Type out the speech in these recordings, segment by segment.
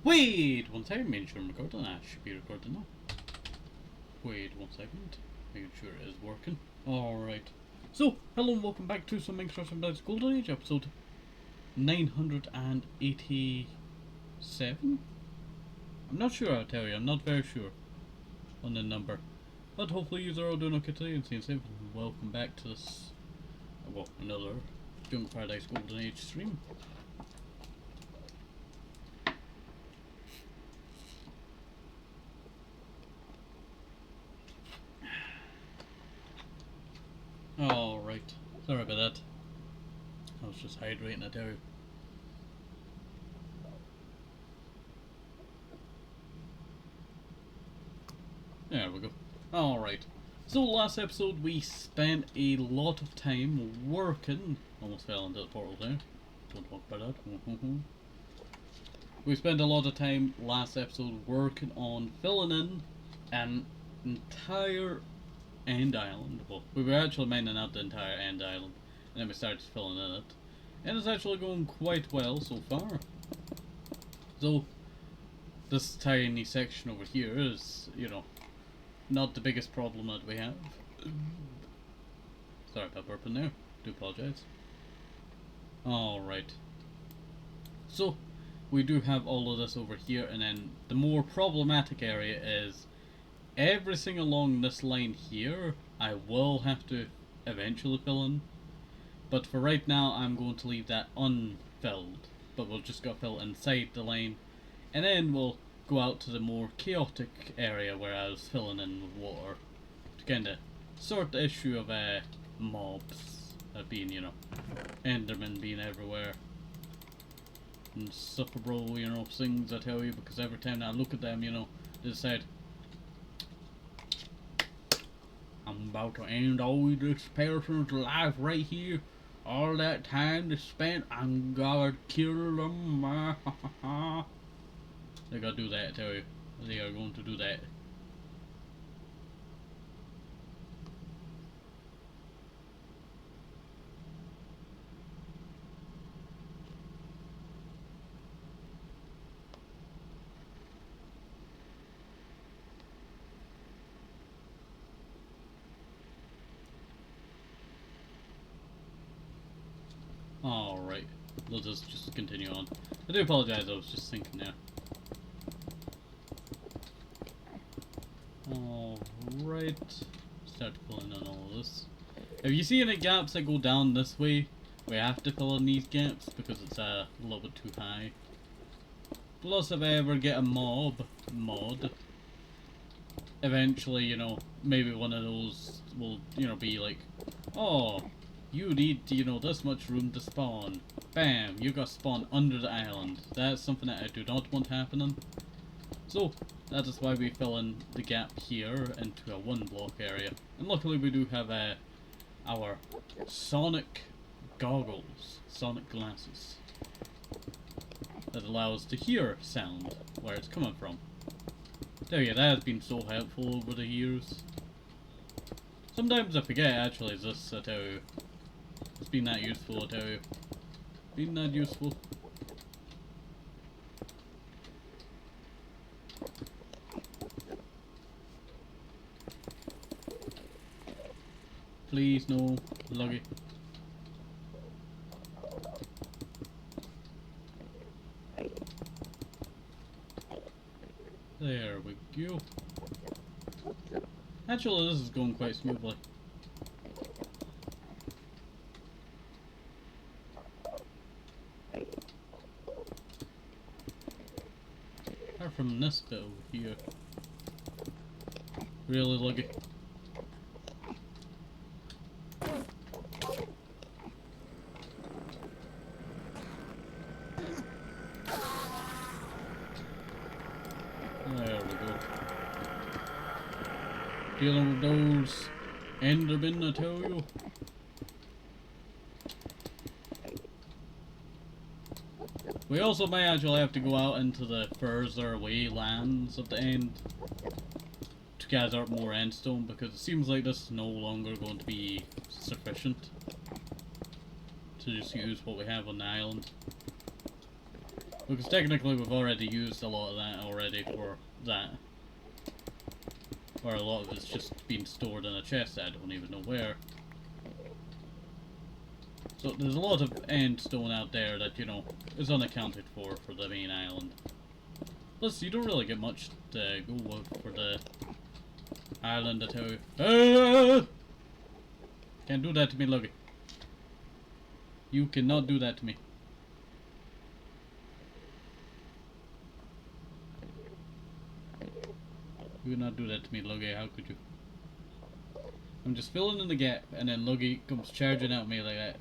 Wait one second, making sure I'm recording. I should be recording now. Wait 1 second, making sure it is working. Alright. So, hello and welcome back to some Minecraft Blades Golden Age episode 987? I'm not sure, I'll tell you, I'm not very sure on the number. But hopefully you are all doing okay today and staying safe. Welcome back to this, well, another Jungle Paradise Golden Age stream. Alright, sorry about that. I was just hydrating, I tell you. There we go. Alright, so last episode we spent a lot of time working. Almost fell into the portal there. Don't talk about that. We spent a lot of time last episode working on filling in an entire end island. Well, we were actually mining out the entire end island, and then we started filling in it. And it's actually going quite well so far. So, this tiny section over here is, you know, not the biggest problem that we have. Sorry about burping there. Do apologise. Alright. So, we do have all of this over here, and then the more problematic area is everything along this line here. I will have to eventually fill in, but for right now I'm going to leave that unfilled, but we'll just go fill inside the line, and then we'll go out to the more chaotic area where I was filling in with water to kind of sort the issue of mobs being, you know, Endermen being everywhere and insufferable, you know, things I tell you, because every time I look at them, you know, they decide I'm about to end all this person's life right here. All that time they spent, I'm gonna kill them. They gotta do that, I tell you. They are going to do that. Alright, let's just continue on. I do apologise, I was just thinking there. Alright, start filling in all of this. If you see any gaps that go down this way, we have to fill in these gaps because it's a little bit too high. Plus, if I ever get a mod, eventually, you know, maybe one of those will, you know, be like, oh, you need, you know, this much room to spawn. Bam, you got spawned under the island. That's something that I do not want happening. So, that is why we fill in the gap here into a 1 block area. And luckily we do have our sonic goggles, sonic glasses, that allow us to hear sound, where it's coming from. Tell you, that has been so helpful over the years. Sometimes I forget actually this, I tell you. It's been that useful, I tell you. Been that useful. Please, no. Luggy. There we go. Actually, this is going quite smoothly. Apart from this bit over here. Really luggy. There we go. Dealing with those Endermen, I tell you. We also may actually have to go out into the further away lands at the end to gather up more endstone, because it seems like this is no longer going to be sufficient to just use what we have on the island. Because technically we've already used a lot of that already for that. Or a lot of it's just been stored in a chest that I don't even know where. So there's a lot of end stone out there that, you know, is unaccounted for the main island. Plus, you don't really get much to go with for the island, I tell you. Ah! Can't do that to me, Luggy. You cannot do that to me. You cannot do that to me, Luggy. How could you? I'm just filling in the gap, and then Luggy comes charging at me like that.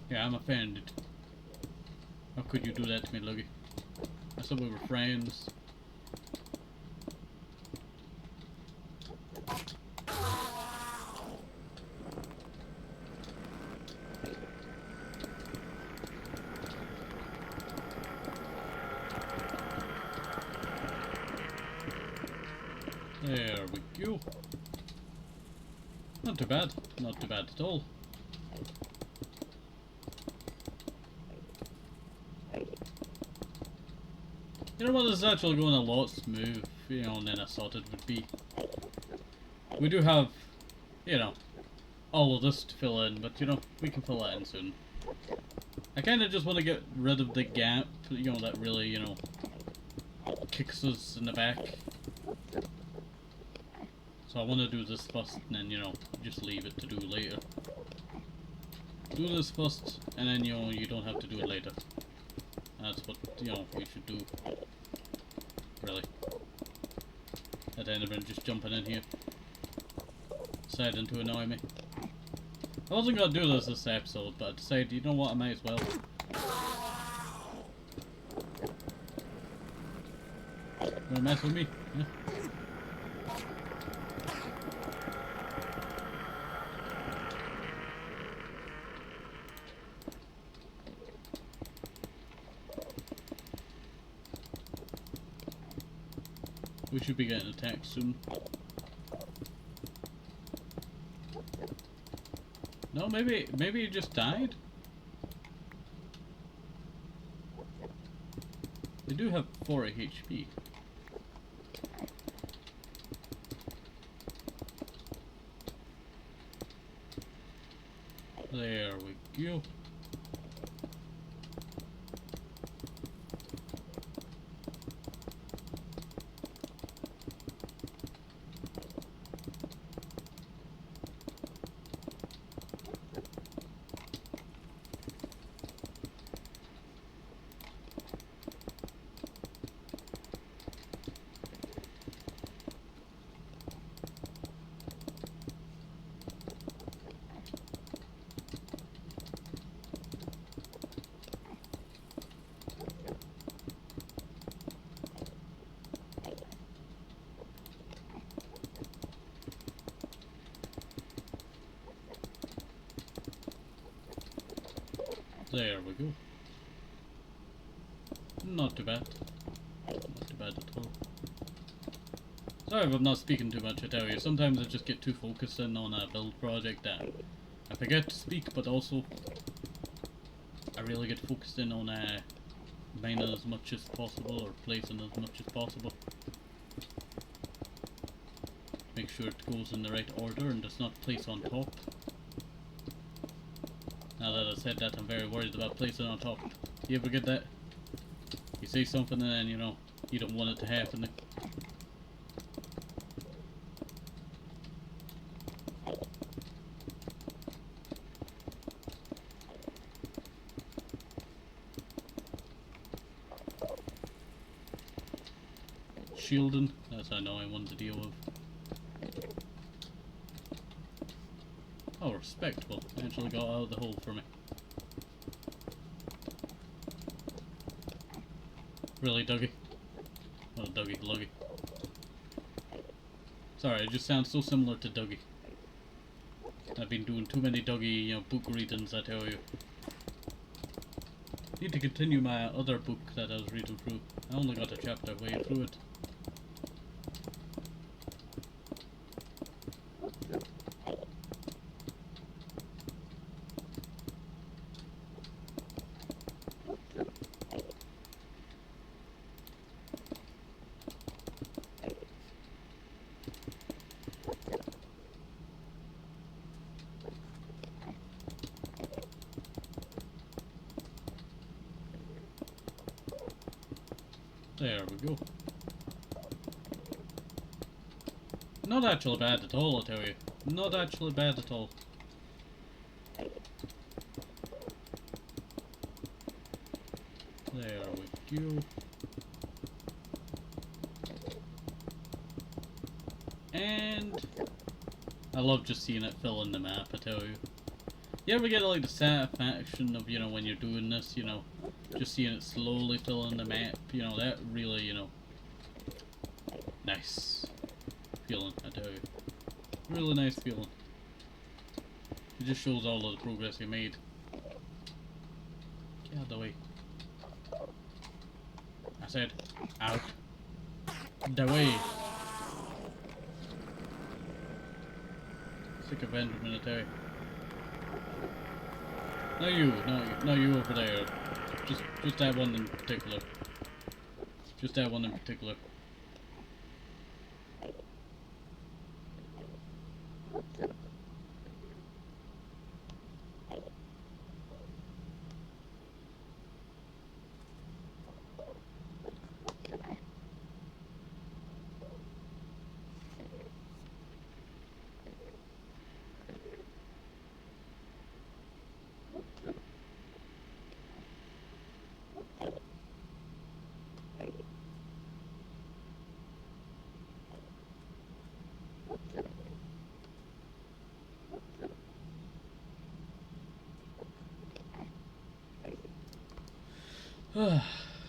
Yeah, I'm offended. How could you do that to me, Luggy? I thought we were friends. There we go. Not too bad. Not too bad at all. You know what, this is actually going a lot smooth, you know, than I thought it would be. We do have, you know, all of this to fill in, but you know, we can fill that in soon. I kind of just want to get rid of the gap, you know, that really, you know, kicks us in the back. So I want to do this first and then, you know, just leave it to do later. Do this first and then, you know, you don't have to do it later. That's what, you know, we should do. Really. That Enderman just jumping in here. Deciding to annoy me. I wasn't going to do this episode, but I decided, you know what, I might as well. You wanna mess with me? Yeah. We should be getting attacked soon. No, maybe he just died? They do have 40 HP. There we go. There we go. Not too bad. Not too bad at all. Sorry if I'm not speaking too much, I tell you. Sometimes I just get too focused in on a build project that I forget to speak, but also I really get focused in on mining as much as possible, or placing as much as possible. Make sure it goes in the right order and does not place on top. Now that I said that, I'm very worried about placing on top. You ever get that? You say something and then, you know, you don't want it to happen. Shielding, that's I know I want to deal with. Oh, respectable. Actually got out of the hole for me. Really, Dougie? Oh, Dougie, Luggy. Sorry, it just sounds so similar to Dougie. I've been doing too many Dougie, you know, book readings, I tell you. Need to continue my other book that I was reading through. I only got a chapter way through it. There we go. Not actually bad at all, I tell you. Not actually bad at all. There we go. And I love just seeing it fill in the map, I tell you. You ever get like the satisfaction of, you know, when you're doing this, you know, just seeing it slowly fill in the map, you know, that really, you know, nice feeling, I tell you. Really nice feeling. It just shows all of the progress you made. Get out of the way. I said, out the way. Sick of Benjamin, I tell you. No you over there. Just that one in particular. Just that one in particular.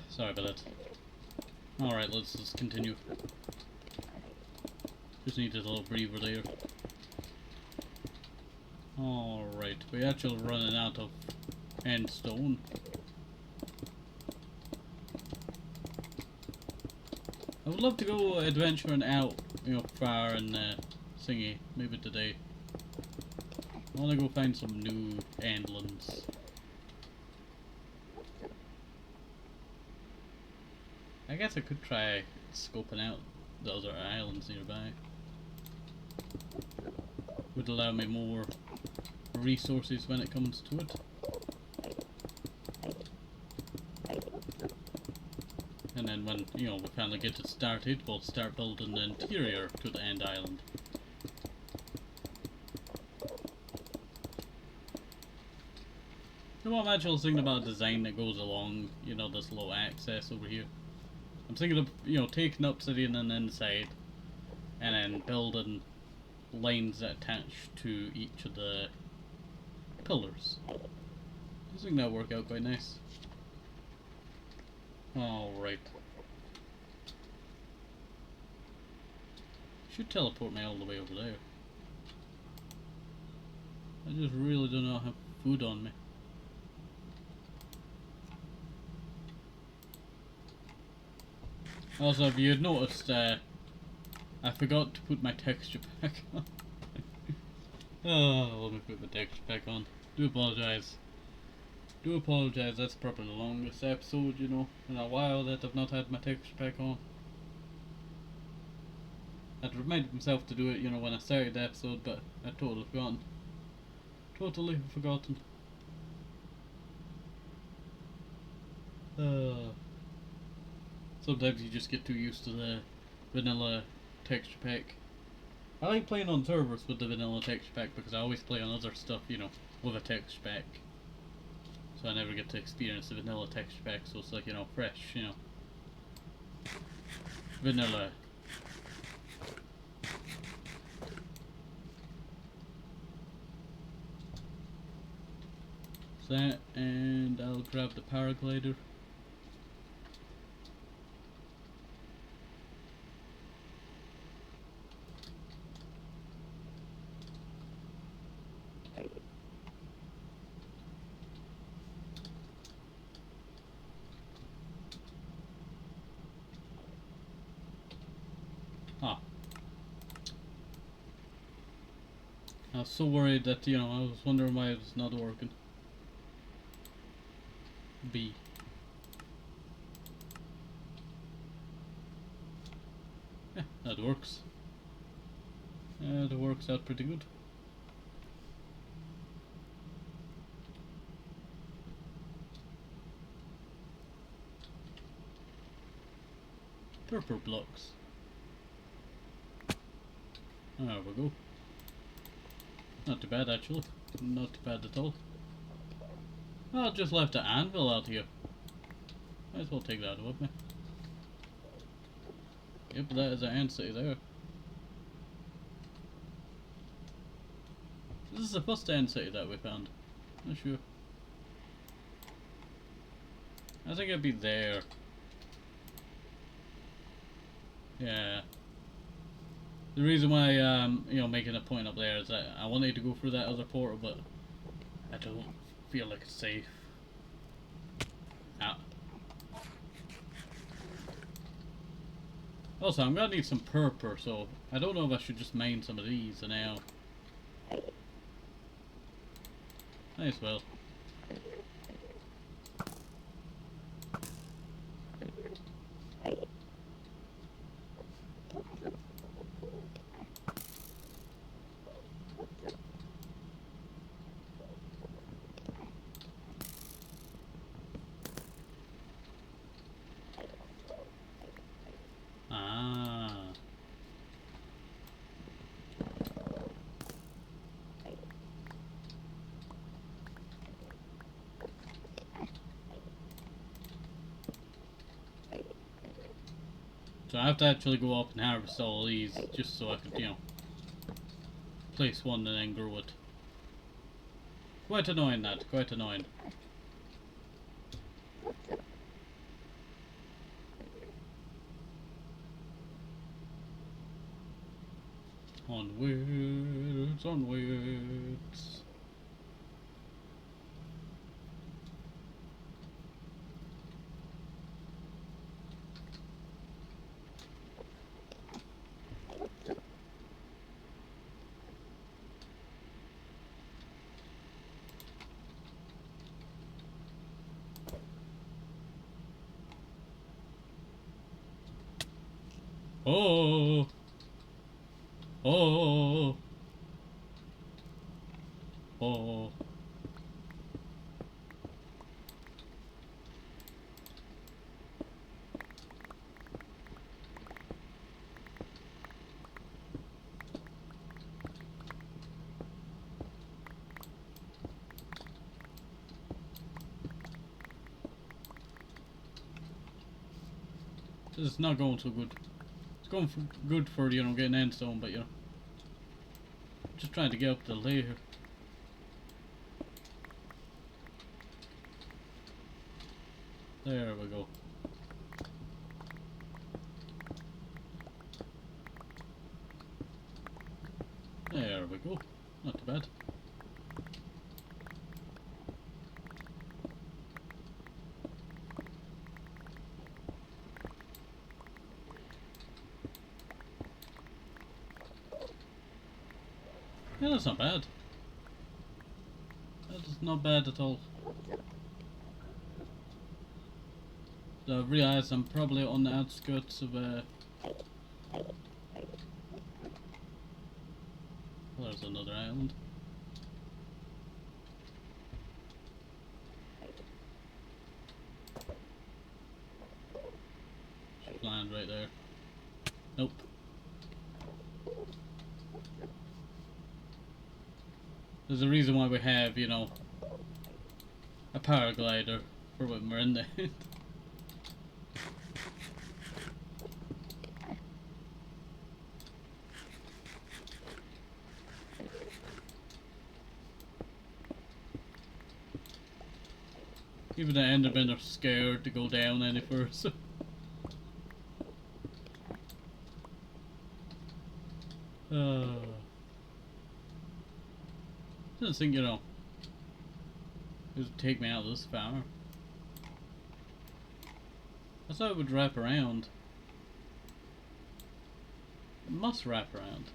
Sorry about that. Alright, let's continue. Just needed a little breather there. Alright, we're actually running out of end stone. I would love to go adventuring out, you know, far and Singy, maybe today. I want to go find some new endlands. I guess I could try scoping out the other islands nearby. Would allow me more resources when it comes to it. And then when, you know, we finally get it started, we'll start building the interior to the end island. You know what I'm actually thinking about a design that goes along, you know, this little access over here. I'm thinking of, you know, taking obsidian on the inside and then building lines that attach to each of the pillars. I think that'll work out quite nice. Alright. Should teleport me all the way over there. I just really do not have food on me. Also, if you had noticed, I forgot to put my texture pack on. Oh, let me put my texture pack on. Do apologise. Do apologise, that's probably the longest episode, you know, in a while that I've not had my texture pack on. I'd reminded myself to do it, you know, when I started the episode, but I'd totally forgotten. Totally forgotten. Sometimes you just get too used to the vanilla texture pack. I like playing on servers with the vanilla texture pack because I always play on other stuff, you know, with a texture pack. So I never get to experience the vanilla texture pack, so it's like, you know, fresh, you know. Vanilla. That, and I'll grab the paraglider. was so worried that, you know, I was wondering why it was not working. B. Yeah, that works. That works out pretty good. Purple blocks. There we go. Not too bad actually. Not too bad at all. Oh, I just left the anvil out here. Might as well take that with me. Yep, that is an entity there. This is the first entity that we found. Not sure. I think it'd be there. Yeah. The reason why you know, making a point up there is that I wanted to go through that other portal, but I don't feel like it's safe. Ah. Also, I'm gonna need some purple, so I don't know if I should just mine some of these now. Might as well. Ah. So I have to actually go up and harvest all these just so I could, you know, place one and then grow it. Quite annoying that, quite annoying. Onwards, onwards. Oh, oh, oh. This is not going so good. It's going for good for, you know, getting endstone, but you know, just trying to get up the layer. There we go. There we go. Not too bad. Yeah, that's not bad. That is not bad at all. So I've realised I'm probably on the outskirts of there's another island. Should land right there. Nope. There's a reason why we have, you know, a paraglider for when we're in there. Even the Endermen are scared to go down any further. Didn't think, you know, it would take me out this far. I thought it would wrap around. It must wrap around.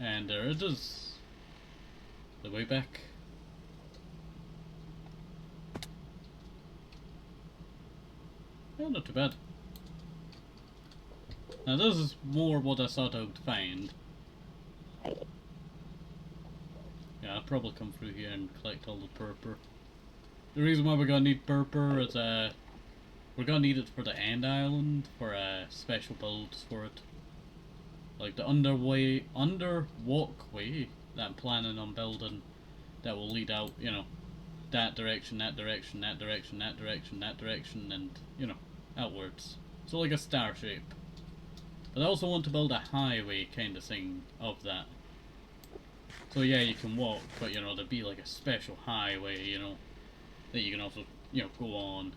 And there it is. The way back. Yeah, not too bad. Now this is more what I thought I would find. Yeah, I'll probably come through here and collect all the purple. The reason why we're gonna need purple is we're gonna need it for the end island for special builds for it. Like the under walkway that I'm planning on building that will lead out, you know, that direction, that direction, that direction, that direction, that direction, and, you know, outwards. So like a star shape. But I also want to build a highway kind of thing of that. So yeah, you can walk, but you know, there'd be like a special highway, you know, that you can also, you know, go on.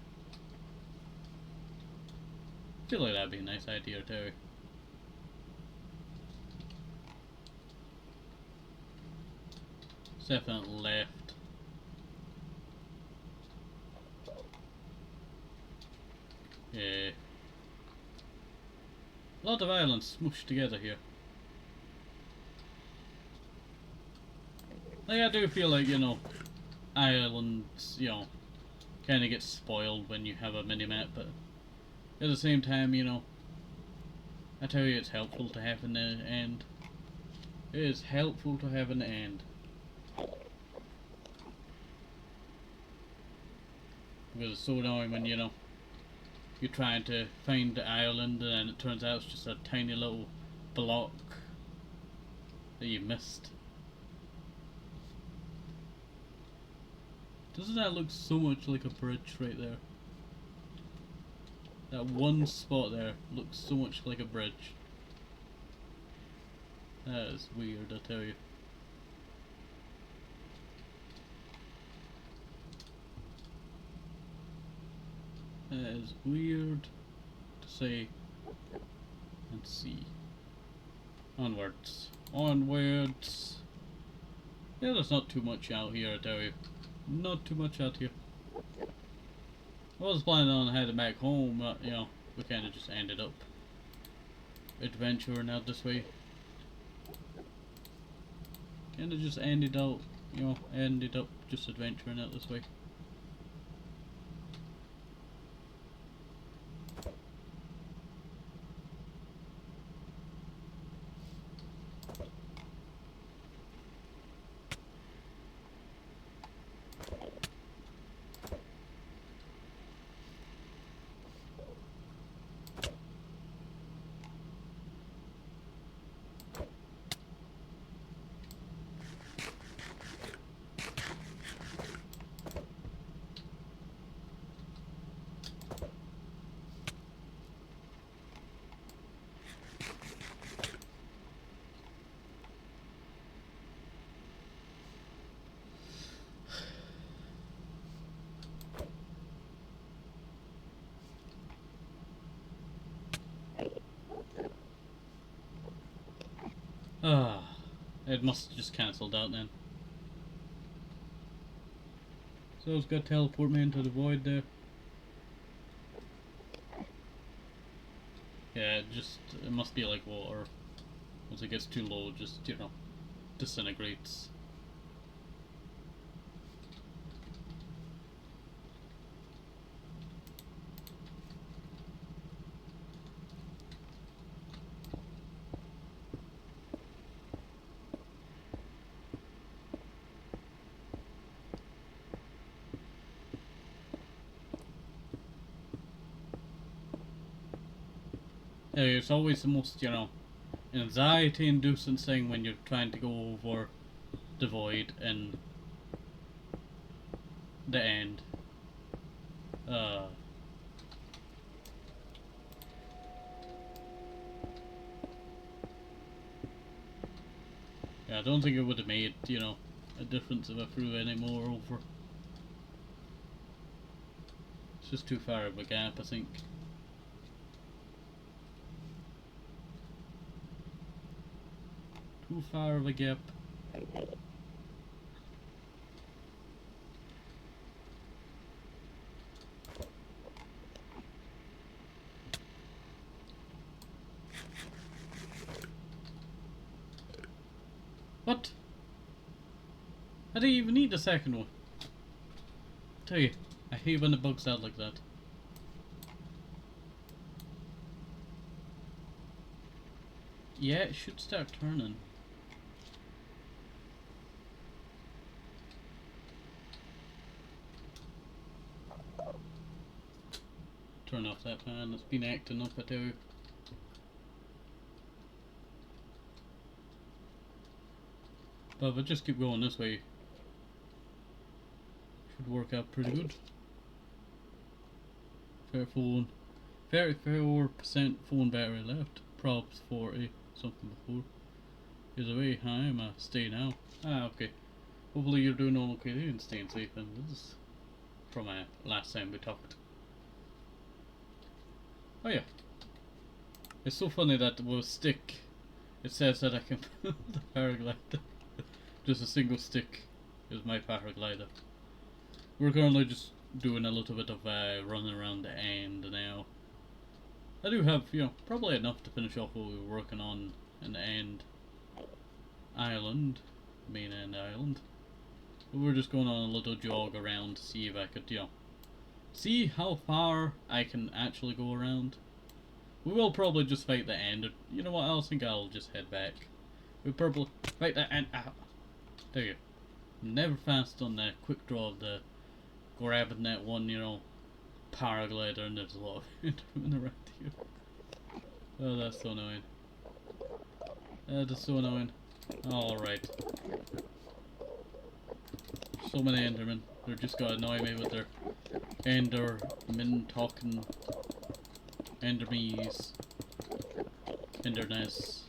I feel like that'd be a nice idea too. Definitely left. Yeah. A lot of islands smooshed together here. Like, I do feel like, you know, islands, you know, kind of get spoiled when you have a mini-map, but at the same time, you know, I tell you it's helpful to have an end. It is helpful to have an end. Because it's so annoying when, you know, you're trying to find the island and then it turns out it's just a tiny little block that you missed. Doesn't that look so much like a bridge right there? That one spot there looks so much like a bridge. That is weird, I tell you. That is weird to say and see. Onwards. Onwards. Yeah, there's not too much out here, I tell you. Not too much out here. I was planning on heading back home, but, you know, we kind of just ended up adventuring out this way. Kind of just ended up just adventuring out this way. It must have just cancelled out then. So it's got to teleport me into the void there. Yeah, it must be like water. Once it gets too low, it just, you know, disintegrates. It's always the most, you know, anxiety-inducing thing when you're trying to go over the void and the end. Yeah, I don't think it would have made, you know, a difference if I threw any more over. It's just too far of a gap, I think. Too far of a gap. What? I didn't even need the second one. Tell you, I hate when it bugs out like that. Yeah, it should start turning. Turn off that fan, it's been acting up, I tell you. But if I just keep going this way, should work out pretty good. Fair phone. 34% phone battery left. Props 40 something before. Is away. Hi, I'm stay now. Ah, okay. Hopefully you're doing all okay and staying safe. And this is from last time we talked. Oh yeah. It's so funny that with a stick, it says that I can build a paraglider. Just a single stick is my paraglider. We're currently just doing a little bit of running around the end now. I do have, you know, probably enough to finish off what we were working on in the end island, main end island. But we're just going on a little jog around to see if I could, you know, see how far I can actually go around. We will probably just fight the end. You know what? I think I'll just head back. We'll probably fight the end. There you go. Never fast on the quick draw of the grabbing that one, you know, paraglider, and there's a lot of Endermen around here. Oh, that's so annoying. That is so annoying. Alright. So many Endermen. They're just gonna annoy me with their Endermen talking. Endermees. Enderness.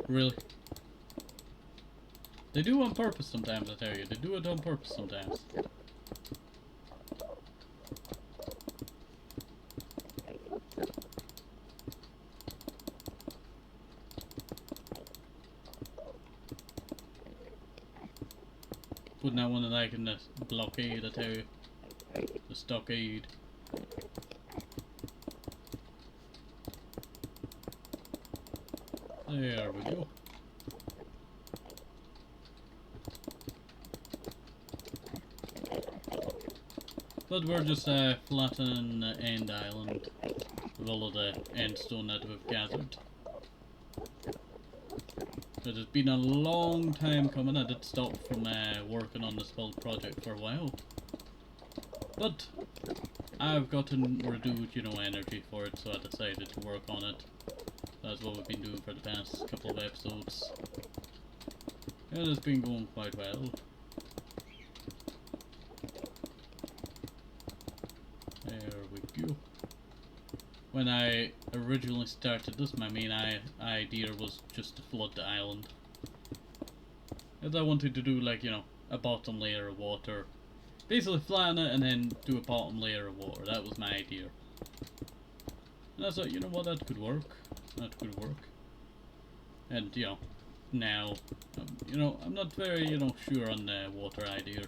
Really? They do on purpose sometimes, I tell you. They do it on purpose sometimes. Putting that one like in the blockade, I tell you. The stockade. There we go. But we're just flattening the end island with all of the end stone that we've gathered. It has been a long time coming. I did stop from working on this whole project for a while. But I've gotten reduced, you know, energy for it, so I decided to work on it. That's what we've been doing for the past couple of episodes. And it's been going quite well. There we go. When I originally started this, my main idea was just to flood the island. As I wanted to do, like, you know, a bottom layer of water. Basically flatten it and then do a bottom layer of water. That was my idea. And I thought, you know what, that could work. That could work. And, you know, now, you know, I'm not very, you know, sure on the water idea.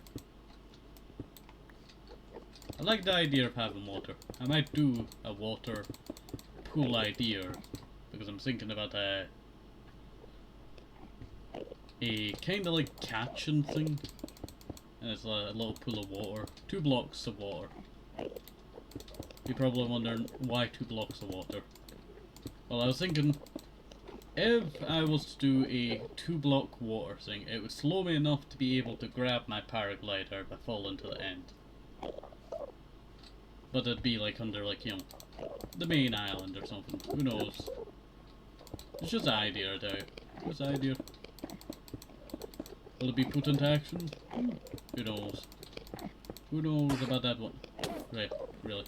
I like the idea of having water. I might do a water pool idea, because I'm thinking about a kind of like catching thing. And it's a little pool of water. 2 blocks of water. You're probably wondering, why 2 blocks of water? Well, I was thinking, if I was to do a 2-block water thing, it would slow me enough to be able to grab my paraglider if I fall into the end. But it'd be like under, like, you know, the main island or something. Who knows? It's just an idea, though. Just an idea. Will it be put into action? Who knows? Who knows about that one? Right, really.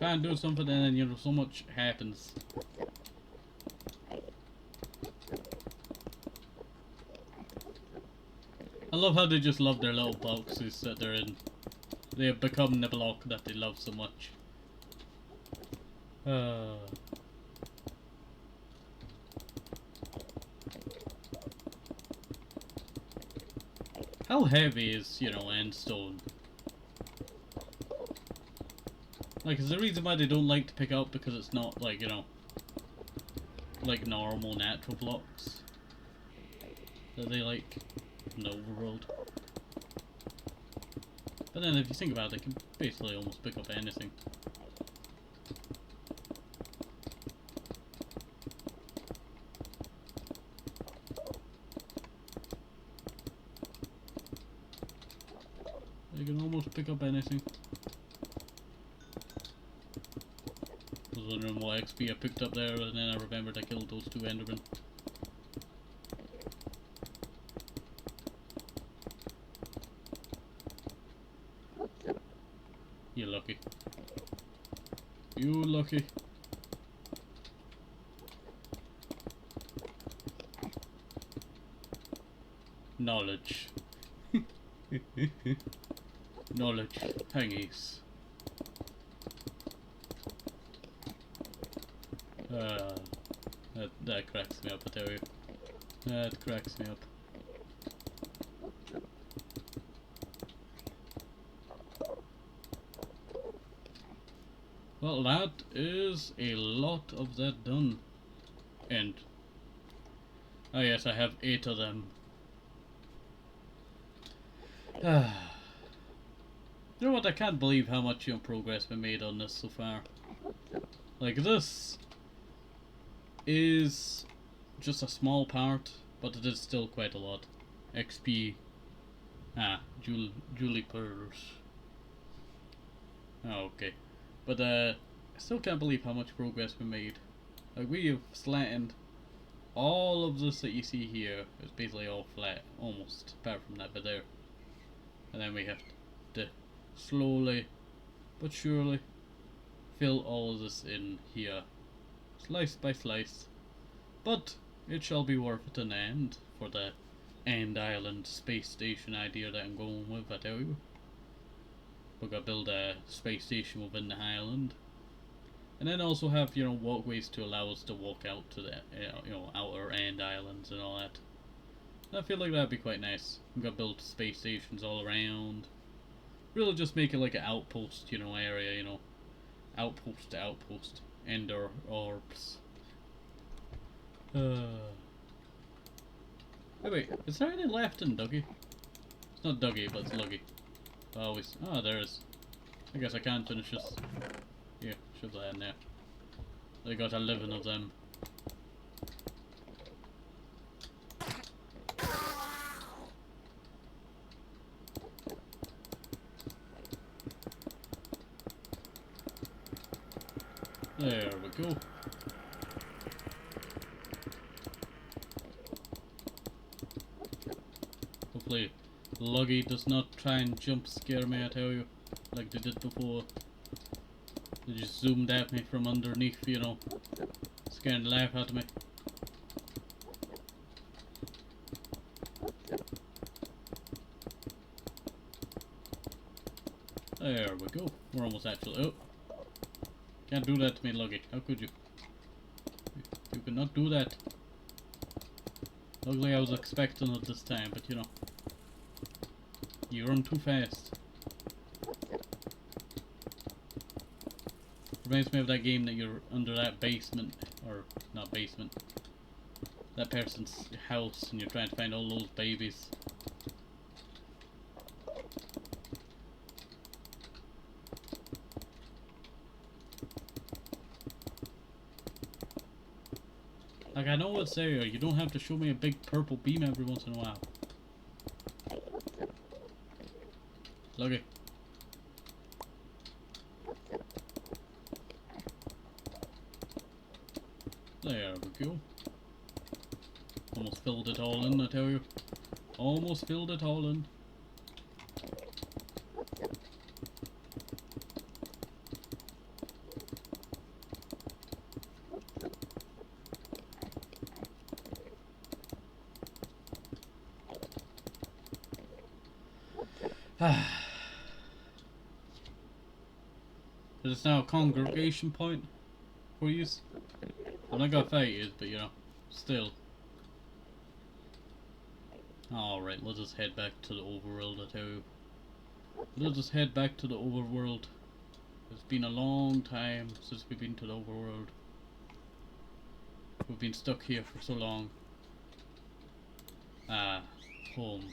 try and do something and then, you know, so much happens. I love how they just love their little boxes that they're in. They have become the block that they love so much. How heavy is, you know, end stone? Like, is the reason why they don't like to pick up because it's not, like, you know, like normal natural blocks that they like in the overworld. But then if you think about it, they can basically almost pick up anything. They can almost pick up anything. I was wondering what XP I picked up there, and then I remembered I killed those 2 Endermen. You lucky. You lucky. Knowledge. Knowledge. Hangies. That cracks me up, I tell you. That cracks me up. Well, that is a lot of that done. And oh yes, I have 8 of them. You know what, I can't believe how much, you know, progress we made on this so far. Like, this is just a small part, but it is still quite a lot. XP. Julipers. Oh, okay. But I still can't believe how much progress we made. Like, we have flattened all of this that you see here. It's basically all flat, almost, apart from that bit there. And then we have to slowly but surely fill all of this in here, slice by slice. But it shall be worth it in the end for the End Island space station idea that I'm going with, I tell you. We're gonna build a space station within the island, and then also have, you know, walkways to allow us to walk out to the you know, outer End Islands and all that. I feel like that'd be quite nice. I'm gonna build space stations all around. Really just make it like an outpost, you know, area, you know. Outpost to outpost. Ender orbs. Oh wait, is there any left in Dougie? It's not Dougie, but it's Luggy. Always. Oh, there is. I guess I can't finish this. Yeah, shove that in there. I got 11 of them. There we go. Hopefully Luggy does not try and jump scare me, I tell you, like they did before. They just zoomed at me from underneath, you know, scaring the life out of me. There we go. We're almost actually. Oh! Can't do that to me, Luggy. How could you? You cannot do that. Luckily, I was expecting it this time, but you know. You run too fast. Reminds me of that game that you're under that basement, or not basement, that person's house, and you're trying to find all those babies. Like, I know what's there, you don't have to show me a big purple beam every once in a while. Luggy. There we go. Almost filled it all in, I tell you. Almost filled it all in. There's now a congregation point for you. I'm not gonna fight you, but you know, still. Alright, let us head back to the overworld, I tell you. Let us head back to the overworld. It's been a long time since we've been to the overworld. We've been stuck here for so long. Ah, home.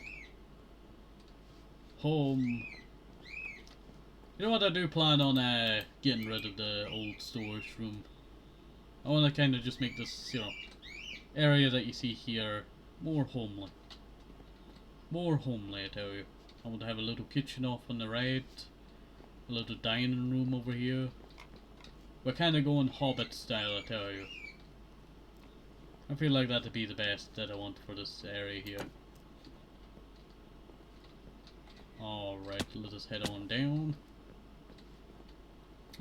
Home. You know what, I do plan on getting rid of the old storage room. I want to kind of just make this, you know, area that you see here more homely. More homely, I tell you. I want to have a little kitchen off on the right. A little dining room over here. We're kind of going Hobbit style, I tell you. I feel like that'd be the best that I want for this area here. Alright, let us head on down.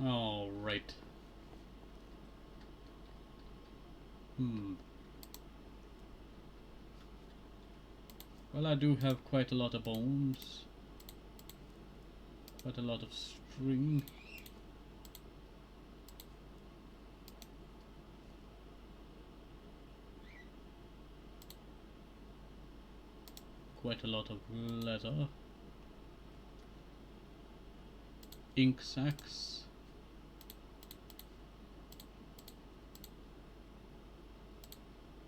Alright. Well, I do have quite a lot of bones. Quite a lot of string. Quite a lot of leather. Ink sacks.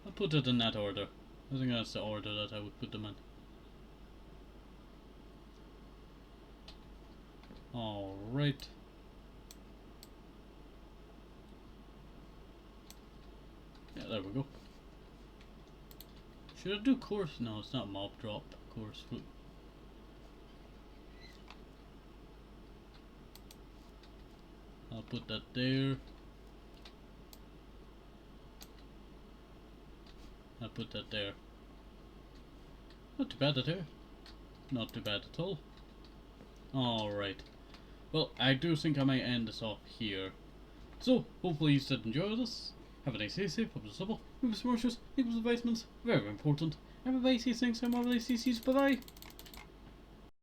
I'll put it in that order. I think that's the order that I would put them in. Alright. Yeah, there we go. Should I do course? No, it's not mob drop. Course fruit. I'll put that there. I'll put that there. Not too bad at all. Not too bad at all. Alright. Well, I do think I might end this off here. So, hopefully you did enjoy this. Have a nice day, safe, hope it's simple. Move smarters, equals advisements, very important. Everybody sees things, I'm already sees, bye bye.